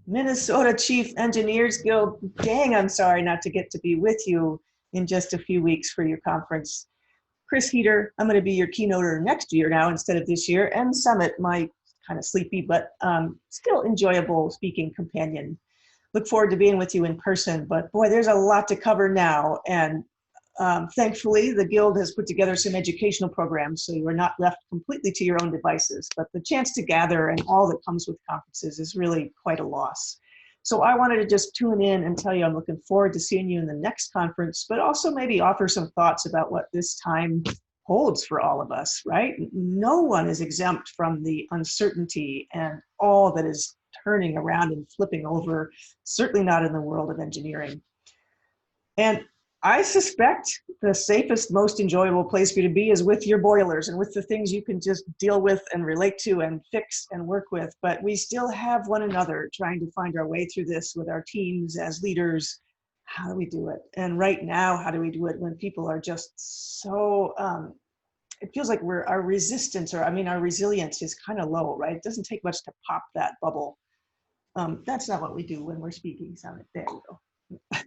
Minnesota Chief Engineers Guild. Dang, I'm sorry not to get to be with you in just a few weeks for your conference. Chris Heeter, I'm going to be your keynoter next year now instead of this year, and Summit, my kind of sleepy but still enjoyable speaking companion. Look forward to being with you in person, but boy, there's a lot to cover now, and thankfully, the Guild has put together some educational programs so you are not left completely to your own devices, but the chance to gather and all that comes with conferences is really quite a loss. So I wanted to just tune in and tell you I'm looking forward to seeing you in the next conference, but also maybe offer some thoughts about what this time holds for all of us, right? No one is exempt from the uncertainty and all that is turning around and flipping over, certainly not in the world of engineering. And I suspect the safest, most enjoyable place for you to be is with your boilers and with the things you can just deal with and relate to and fix and work with. But we still have one another trying to find our way through this with our teams as leaders. How do we do it? And right now, how do we do it when people are just so, it feels like our resistance, or our resilience is kind of low, right? It doesn't take much to pop that bubble. That's not what we do when we're speaking, Summit. There we go.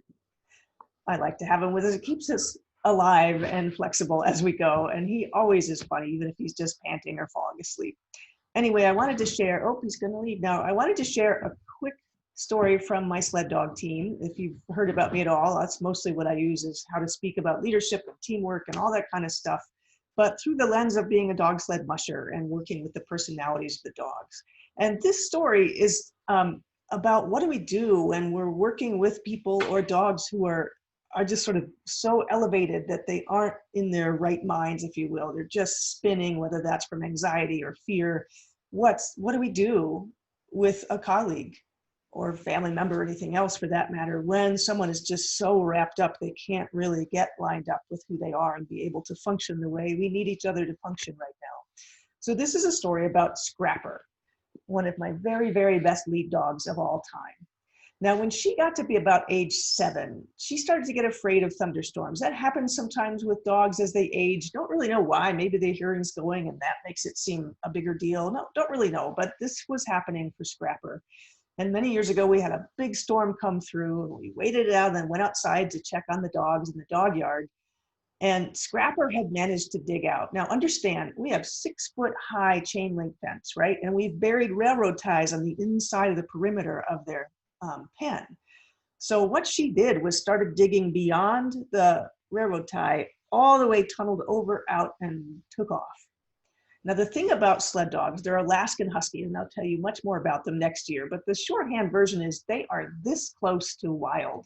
I like to have him with us. It keeps us alive and flexible as we go. And he always is funny, even if he's just panting or falling asleep. Anyway, I wanted to share, oh, he's gonna leave now. I wanted to share a quick story from my sled dog team. If you've heard about me at all, that's mostly what I use, is how to speak about leadership and teamwork and all that kind of stuff, but through the lens of being a dog sled musher and working with the personalities of the dogs. And this story is about what do we do when we're working with people or dogs who are just sort of so elevated that they aren't in their right minds, if you will. They're just spinning, whether that's from anxiety or fear. What do we do with a colleague or family member or anything else for that matter when someone is just so wrapped up they can't really get lined up with who they are and be able to function the way we need each other to function right now? So this is a story about Scrapper, one of my very, very best lead dogs of all time. Now, when she got to be about age 7, she started to get afraid of thunderstorms. That happens sometimes with dogs as they age. Don't really know why. Maybe the hearing's going and that makes it seem a bigger deal. No, don't really know, but this was happening for Scrapper. And many years ago, we had a big storm come through and we waited it out and then went outside to check on the dogs in the dog yard. And Scrapper had managed to dig out. Now understand, we have 6-foot-high chain link fence, right? And we've buried railroad ties on the inside of the perimeter of their pen. So what she did was started digging beyond the railroad tie, all the way tunneled over, out, and took off. Now the thing about sled dogs, they're Alaskan Huskies, and I'll tell you much more about them next year, but the shorthand version is they are this close to wild.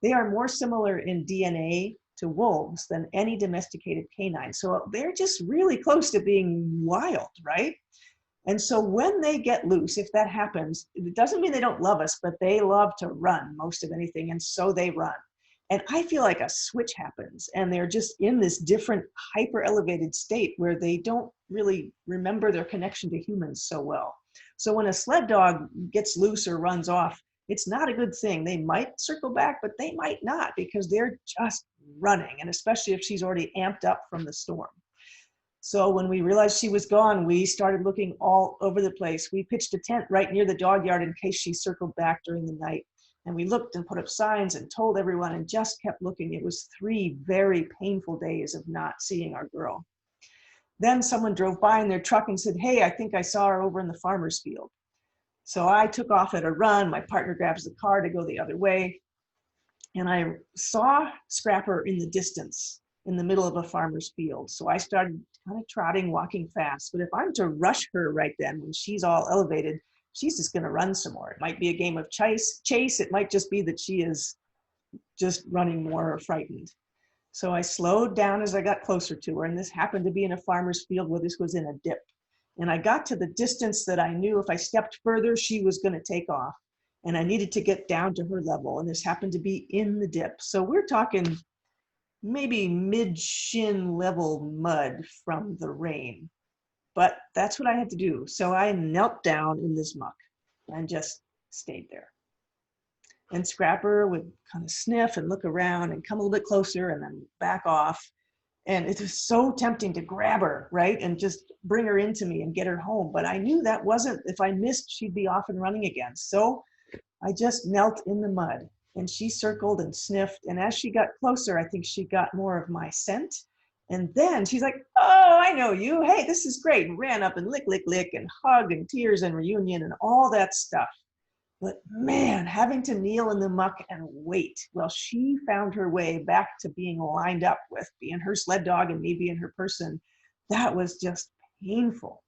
They are more similar in DNA to wolves than any domesticated canine. So they're just really close to being wild, right? And so when they get loose, if that happens, it doesn't mean they don't love us, but they love to run most of anything, and so they run. And I feel like a switch happens, and they're just in this different hyper elevated state where they don't really remember their connection to humans so well. So when a sled dog gets loose or runs off, it's not a good thing. They might circle back, but they might not, because they're just running, and especially if she's already amped up from the storm. So when we realized she was gone, we started looking all over the place. We pitched a tent right near the dog yard in case she circled back during the night. And we looked and put up signs and told everyone and just kept looking. It was 3 very painful days of not seeing our girl. Then someone drove by in their truck and said, "Hey, I think I saw her over in the farmer's field." So I took off at a run. My partner grabs the car to go the other way. And I saw Scrapper in the distance, in the middle of a farmer's field. So I started kind of trotting, walking fast. But if I'm to rush her right then when she's all elevated, she's just going to run some more. It might be a game of chase. It might just be that she is just running more frightened. So I slowed down as I got closer to her. And this happened to be in a farmer's field where this was in a dip. And I got to the distance that I knew if I stepped further, she was going to take off. And I needed to get down to her level. And this happened to be in the dip. So we're talking maybe mid-shin level mud from the rain. But that's what I had to do. So I knelt down in this muck and just stayed there. And Scrapper would kind of sniff and look around and come a little bit closer and then back off. And it was so tempting to grab her, right? And just bring her into me and get her home. But I knew that wasn't, if I missed, she'd be off and running again. So I just knelt in the mud, and she circled and sniffed. And as she got closer, I think she got more of my scent. And then she's like, oh, I know you. Hey, this is great. And ran up and lick, lick, lick, and hug and tears and reunion and all that stuff. But man, having to kneel in the muck and wait while she found her way back to being lined up with being her sled dog and me being her person, that was just painful.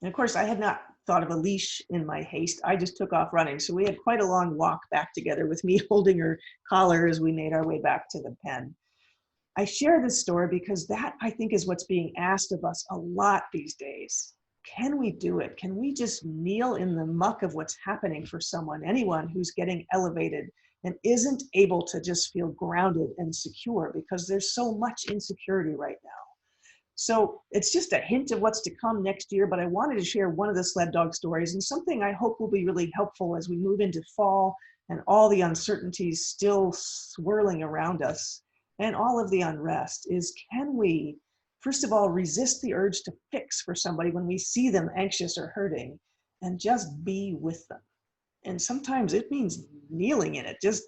And of course, I had not thought of a leash in my haste. I just took off running. So we had quite a long walk back together with me holding her collar as we made our way back to the pen. I share this story because that, I think, is what's being asked of us a lot these days. Can we do it? Can we just kneel in the muck of what's happening for someone, anyone who's getting elevated and isn't able to just feel grounded and secure because there's so much insecurity right now? So it's just a hint of what's to come next year, but I wanted to share one of the sled dog stories and something I hope will be really helpful as we move into fall and all the uncertainties still swirling around us and all of the unrest is, can we, first of all, resist the urge to fix for somebody when we see them anxious or hurting and just be with them? And sometimes it means kneeling in it, just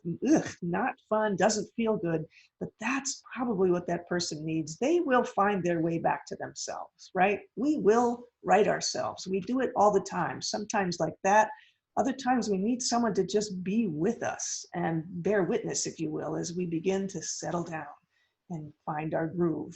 not fun, doesn't feel good, but that's probably what that person needs. They will find their way back to themselves, right? We will right ourselves. We do it all the time, sometimes like that. Other times we need someone to just be with us and bear witness, if you will, as we begin to settle down and find our groove.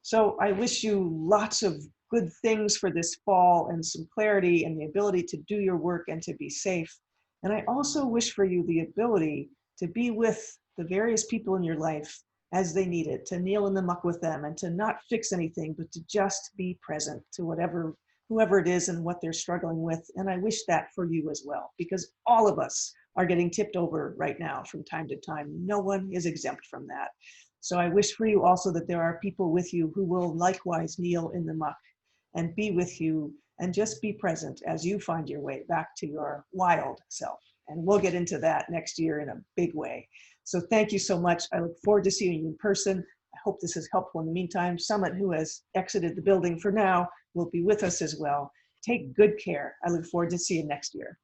So I wish you lots of good things for this fall and some clarity and the ability to do your work and to be safe. And I also wish for you the ability to be with the various people in your life as they need it, to kneel in the muck with them and to not fix anything, but to just be present to whoever it is and what they're struggling with. And I wish that for you as well, because all of us are getting tipped over right now from time to time. No one is exempt from that. So I wish for you also that there are people with you who will likewise kneel in the muck and be with you and just be present as you find your way back to your wild self. And we'll get into that next year in a big way. So thank you so much. I look forward to seeing you in person. I hope this is helpful in the meantime. Someone who has exited the building for now will be with us as well. Take good care. I look forward to seeing you next year.